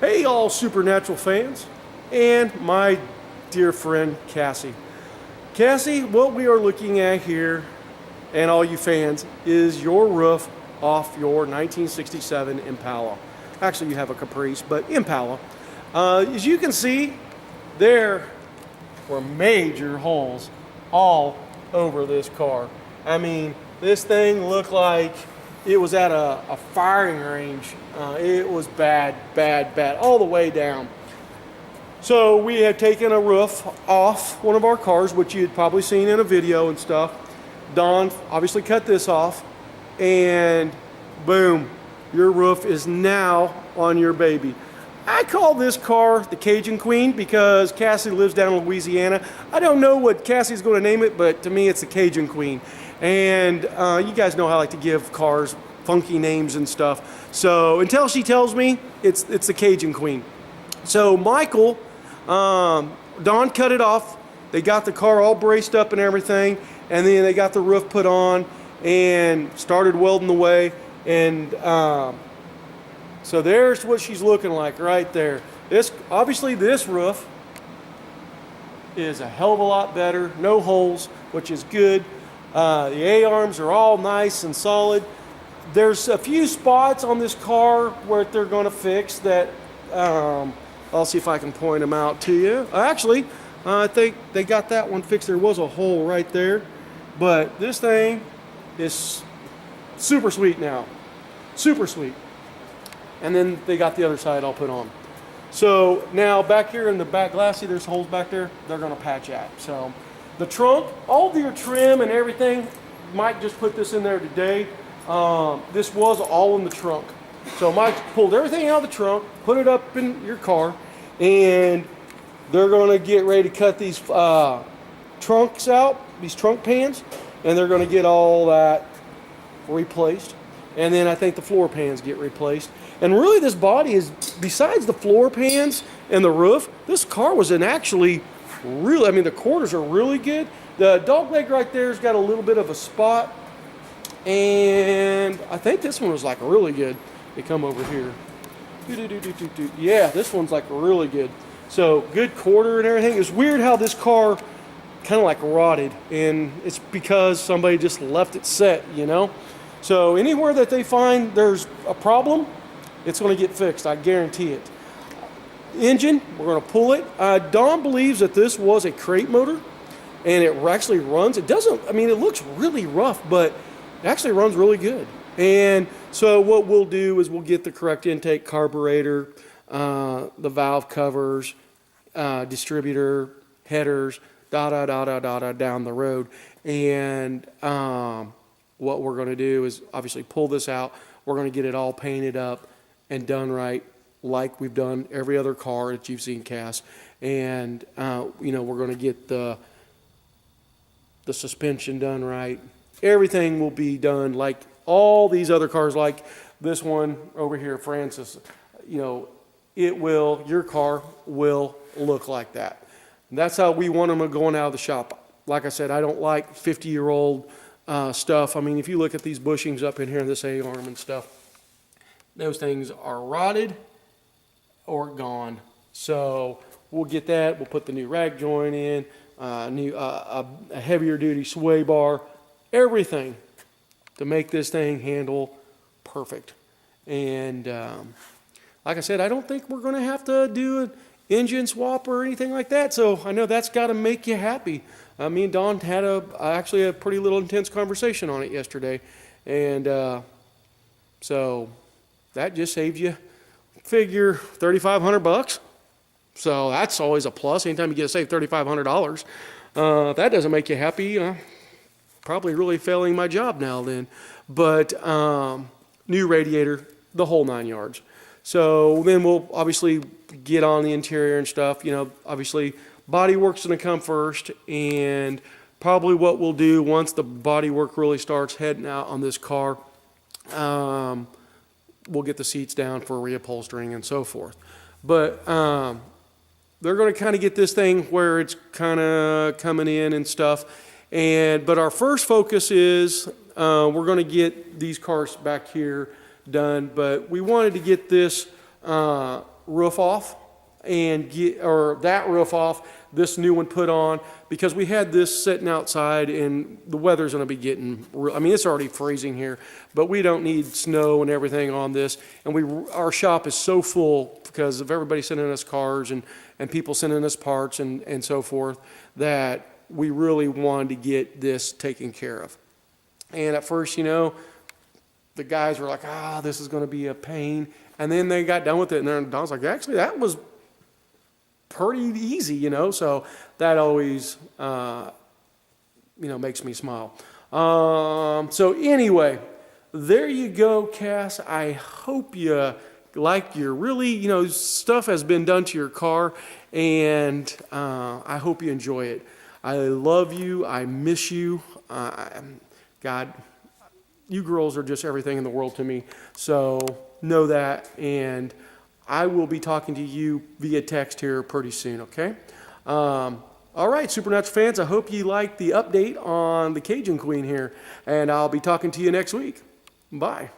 Hey, all Supernatural fans, and my dear friend Cassie. Cassie, what we are looking at here, and all you fans, is your roof off your 1967 Impala. Actually, you have a Caprice, but Impala. As you can see, there were major holes all over this car. I mean, this thing looked like it was at a firing range. It was bad, bad, bad, all the way down. So we had taken a roof off one of our cars, which you had probably seen in a video and stuff. Don obviously cut this off, and boom, your roof is now on your baby. I call this car the Cajun Queen because Cassie lives down in Louisiana. I don't know what Cassie's going to name it, but to me it's the Cajun Queen. And you guys know how I like to give cars funky names and stuff. So until she tells me, it's the Cajun Queen. So Michael, Don cut it off. They got the car all braced up and everything, and then they got the roof put on and started welding away. And so there's what she's looking like right there. Obviously this roof is a hell of a lot better. No holes, which is good. The A-arms are all nice and solid. There's a few spots on this car where they're going to fix that. I'll see if I can point them out to you. Actually, I think they got that one fixed. There was a hole right there. But this thing is super sweet now. Super sweet. And then they got the other side all put on. So now back here in the back glass, see there's holes back there? They're going to patch out. So the trunk, all of your trim and everything, Mike just put this in there today. This was all in the trunk. So Mike pulled everything out of the trunk, put it up in your car, and they're going to get ready to cut these trunks out, these trunk pans, and they're going to get all that replaced. And then I think the floor pans get replaced. And really this body is, besides the floor pans and the roof, this car was actually really, I mean, the quarters are really good. The dog leg right there's got a little bit of a spot. And I think this one was like really good. They come over here. Yeah, this one's like really good. So good quarter and everything. It's weird how this car kind of like rotted, and it's because somebody just left it set, you know? So anywhere that they find there's a problem, it's going to get fixed. I guarantee it. Engine, we're going to pull it. Don believes that this was a crate motor, and it actually runs. It doesn't, I mean, it looks really rough, but it actually runs really good. And so what we'll do is we'll get the correct intake carburetor, the valve covers, distributor, headers, down the road. And what we're going to do is obviously pull this out. We're going to get it all painted up and done right, like we've done every other car that you've seen, Cass. And you know, we're going to get the suspension done right. Everything will be done like all these other cars, like this one over here, Francis. You know, your car will look like that. And that's how we want them going out of the shop. Like I said, I don't like 50-year-old stuff. I mean, if you look at these bushings up in here, this A-arm and stuff, those things are rotted or gone. So we'll get that. We'll put the new rack joint in, a heavier duty sway bar, everything to make this thing handle perfect. And like I said, I don't think we're going to have to do an engine swap or anything like that. So I know that's got to make you happy. Me and Don had actually a pretty little intense conversation on it yesterday. And so that just saved you, figure, $3,500. So that's always a plus. Anytime you get to save $3,500, that doesn't make you happy. Probably really failing my job now then. But new radiator, the whole 9 yards. So then we'll obviously get on the interior and stuff. You know, obviously body work's going to come first, and probably what we'll do once the body work really starts heading out on this car, we'll get the seats down for reupholstering and so forth. But they're going to kind of get this thing where it's kind of coming in and stuff. But our first focus is we're going to get these cars back here done. But we wanted to get this roof off and that roof off, this new one put on, because we had this sitting outside and the weather's going to be getting real. I mean, it's already freezing here, but we don't need snow and everything on this. And our shop is so full because of everybody sending us cars and people sending us parts and so forth, that we really wanted to get this taken care of. And at first, the guys were like, this is going to be a pain. And then they got done with it, and then Don's like, actually, that was pretty easy, so that always, makes me smile. So anyway, there you go, Cass. I hope you like your stuff has been done to your car, and I hope you enjoy it. I love you. I miss you. God, you girls are just everything in the world to me. So know that, and I will be talking to you via text here pretty soon, okay? All right, Supernatural fans, I hope you like the update on the Cajun Queen here, and I'll be talking to you next week. Bye.